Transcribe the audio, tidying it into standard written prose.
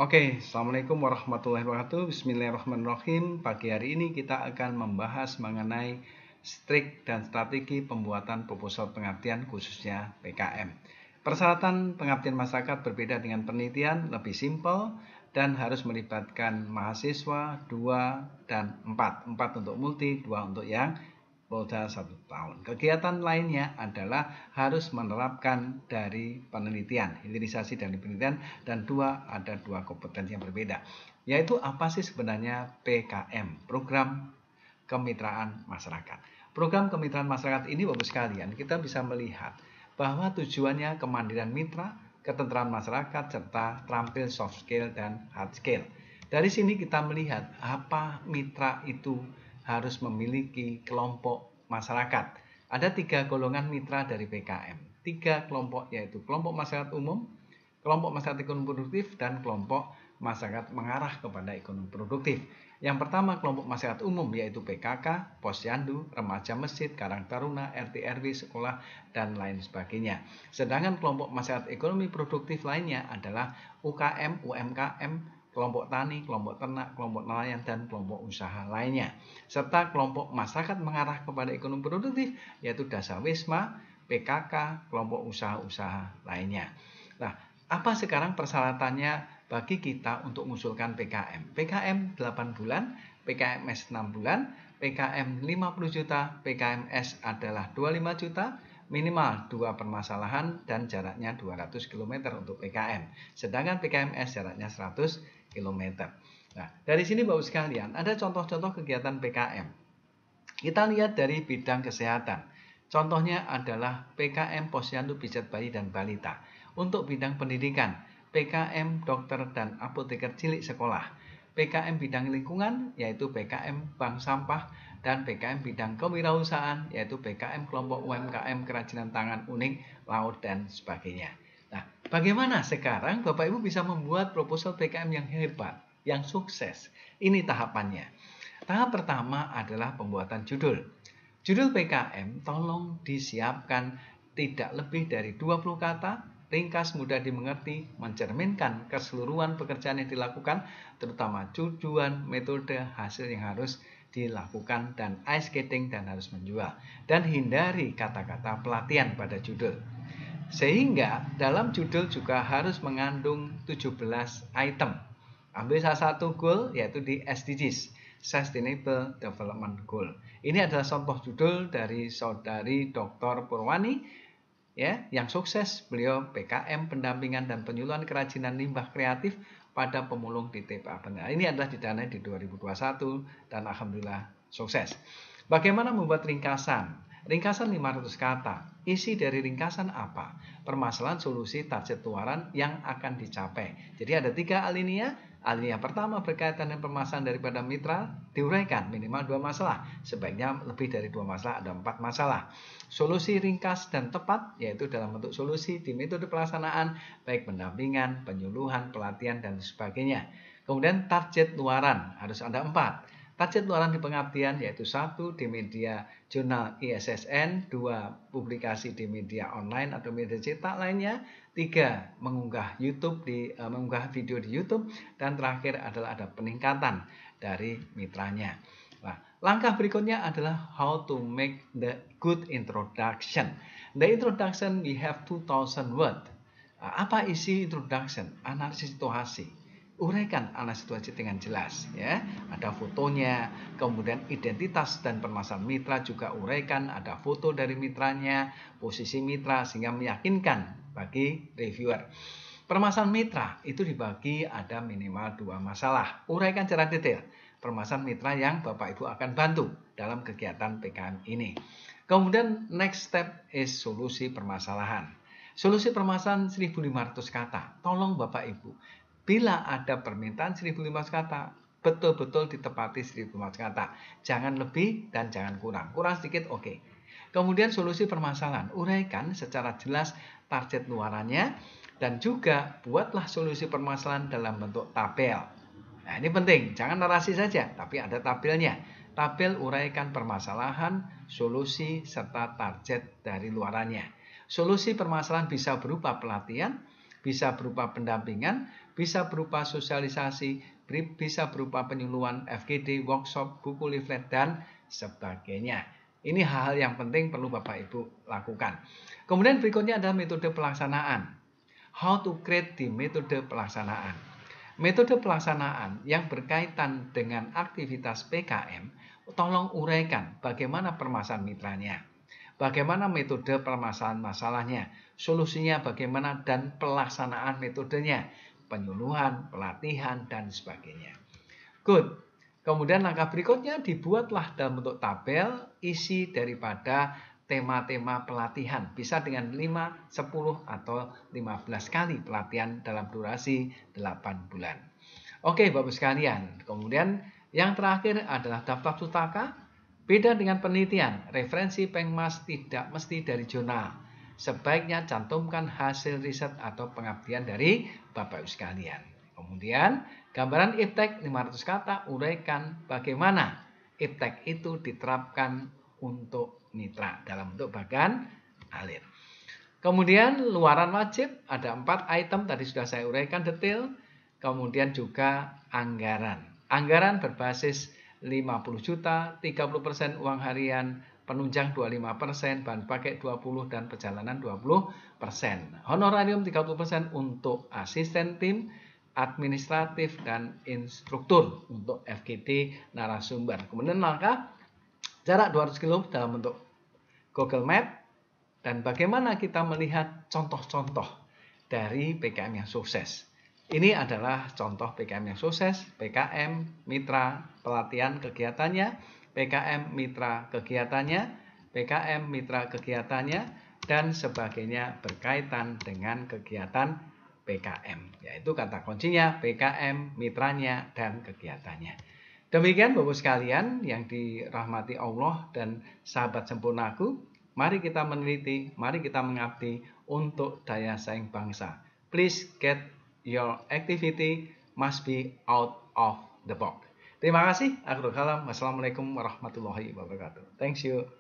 Oke, Assalamualaikum warahmatullahi wabarakatuh. Bismillahirrahmanirrahim. Pagi hari ini kita akan membahas mengenai trik dan strategi pembuatan proposal pengabdian khususnya PKM. Persyaratan pengabdian masyarakat berbeda dengan penelitian, lebih simpel dan harus melibatkan mahasiswa 2 dan 4. 4 untuk multi, 2 untuk yang Polda 1 tahun. Kegiatan lainnya adalah harus menerapkan dari penelitian, hilirisasi dari penelitian, dan ada dua kompetensi yang berbeda. Yaitu apa sih sebenarnya PKM, Program Kemitraan Masyarakat. Program Kemitraan Masyarakat ini Bapak sekalian, kita bisa melihat bahwa tujuannya kemandirian mitra, ketentraman masyarakat, serta terampil soft skill dan hard skill. Dari sini kita melihat apa mitra itu harus memiliki kelompok masyarakat. Ada 3 golongan mitra dari PKM. 3 kelompok yaitu kelompok masyarakat umum, kelompok masyarakat ekonomi produktif, dan kelompok masyarakat mengarah kepada ekonomi produktif. Yang pertama kelompok masyarakat umum yaitu PKK, Posyandu, Remaja Masjid, Karang Taruna, RT RW, sekolah, dan lain sebagainya. Sedangkan kelompok masyarakat ekonomi produktif lainnya adalah UKM, UMKM, kelompok tani, kelompok ternak, kelompok nelayan, dan kelompok usaha lainnya. Serta kelompok masyarakat mengarah kepada ekonomi produktif yaitu Dasawisma, PKK, kelompok usaha-usaha lainnya. Nah, apa sekarang persyaratannya bagi kita untuk mengusulkan PKM? PKM 8 bulan, PKMS 6 bulan, PKM 50 juta, PKMS adalah 25 juta, minimal 2 permasalahan dan jaraknya 200 km untuk PKM. Sedangkan PKMS jaraknya 100 km. Nah, dari sini Bapak sekalian, ada contoh-contoh kegiatan PKM. Kita lihat dari bidang kesehatan. Contohnya adalah PKM Posyandu Pijat Bayi dan Balita. Untuk bidang pendidikan, PKM Dokter dan Apoteker Cilik Sekolah. PKM bidang lingkungan yaitu PKM Bank Sampah, dan PKM bidang kewirausahaan yaitu PKM kelompok UMKM kerajinan tangan unik, laut, dan sebagainya. Nah, bagaimana sekarang Bapak Ibu bisa membuat proposal PKM yang hebat, yang sukses? Ini tahapannya. Tahap pertama adalah pembuatan judul. Judul PKM tolong disiapkan tidak lebih dari 20 kata, ringkas, mudah dimengerti, mencerminkan keseluruhan pekerjaan yang dilakukan, terutama tujuan, metode, hasil yang harus dilakukan, dan ice skating dan harus menjual. Dan hindari kata-kata pelatihan pada judul. Sehingga dalam judul juga harus mengandung 17 item. Ambil salah satu goal yaitu di SDGs, Sustainable Development Goal. Ini adalah contoh judul dari saudari Dr. Purwani ya, yang sukses. Beliau PKM pendampingan dan penyuluhan kerajinan limbah kreatif pada pemulung di TPA Benar. Ini adalah didanai di 2021 dan alhamdulillah sukses. Bagaimana membuat ringkasan? Ringkasan 500 kata. Isi dari ringkasan apa? Permasalahan, solusi, target luaran yang akan dicapai. Jadi ada 3 alinea. Alinea pertama berkaitan dengan permasalahan daripada mitra, diuraikan minimal 2 masalah. Sebaiknya lebih dari 2 masalah, ada 4 masalah. Solusi ringkas dan tepat, yaitu dalam bentuk solusi di metode pelaksanaan, baik pendampingan, penyuluhan, pelatihan, dan sebagainya. Kemudian target luaran, harus ada 4. Target luaran di pengabdian yaitu 1 di media jurnal ISSN, 2 publikasi di media online atau media cetak lainnya, 3 mengunggah video di YouTube, dan terakhir adalah ada peningkatan dari mitranya. Nah, langkah berikutnya adalah how to make the good introduction. The introduction we have 2000 word. Apa isi introduction? Analisis situasi. Uraikan analisis situasi dengan jelas ya. Ada fotonya, kemudian identitas dan permasalahan mitra juga uraikan, ada foto dari mitranya, posisi mitra sehingga meyakinkan bagi reviewer. Permasalahan mitra itu dibagi ada minimal 2 masalah. Uraikan secara detail permasalahan mitra yang Bapak Ibu akan bantu dalam kegiatan PKM ini. Kemudian next step is solusi permasalahan. Solusi permasalahan 1500 kata. Tolong Bapak Ibu, bila ada permintaan 1500 kata, betul-betul ditepati 1500 kata. Jangan lebih dan jangan kurang. Kurang sedikit oke. Kemudian solusi permasalahan. Uraikan secara jelas target luarannya, dan juga buatlah solusi permasalahan dalam bentuk tabel. Nah, ini penting. Jangan narasi saja, tapi ada tabelnya. Tabel uraikan permasalahan, solusi, serta target dari luarannya. Solusi permasalahan bisa berupa pelatihan, bisa berupa pendampingan, bisa berupa sosialisasi, bisa berupa penyuluhan FGD, workshop, buku leaflet, dan sebagainya. Ini hal-hal yang penting perlu Bapak Ibu lakukan. Kemudian berikutnya adalah metode pelaksanaan. How to create di metode pelaksanaan. Metode pelaksanaan yang berkaitan dengan aktivitas PKM, tolong uraikan bagaimana permasalahan mitranya, bagaimana metode permasalahan masalahnya, solusinya bagaimana, dan pelaksanaan metodenya, penyuluhan, pelatihan, dan sebagainya. Good. Kemudian langkah berikutnya dibuatlah dalam bentuk tabel isi daripada tema-tema pelatihan. Bisa dengan 5, 10, atau 15 kali pelatihan dalam durasi 8 bulan. Oke Bapak sekalian. Kemudian yang terakhir adalah daftar pustaka. Beda dengan penelitian, referensi Pengmas tidak mesti dari jurnal. Sebaiknya cantumkan hasil riset atau pengabdian dari Bapak Ibu sekalian. Kemudian gambaran iptek 500 kata, uraikan bagaimana iptek itu diterapkan untuk mitra dalam bentuk bagan alir. Kemudian luaran wajib ada 4 item, tadi sudah saya uraikan detail. Kemudian juga anggaran. Anggaran berbasis 50 juta, 30% uang harian, penunjang 25%, bahan pakai 20%, dan perjalanan 20%. Honorarium 30% untuk asisten tim, administratif, dan instruktur untuk FGD narasumber. Kemudian langkah jarak 200 km dalam bentuk Google Map, dan bagaimana kita melihat contoh-contoh dari PKM yang sukses. Ini adalah contoh PKM yang sukses, PKM mitra pelatihan kegiatannya, PKM mitra kegiatannya, PKM mitra kegiatannya, dan sebagainya berkaitan dengan kegiatan PKM, yaitu kata kuncinya PKM, mitranya, dan kegiatannya. Demikian Bapak sekalian yang dirahmati Allah dan sahabat sempurnaku, mari kita meneliti, mari kita mengabdi untuk daya saing bangsa. Please get your activity must be out of the box. Terima kasih. Akhirul kalam. Wassalamualaikum warahmatullahi wabarakatuh. Thank you.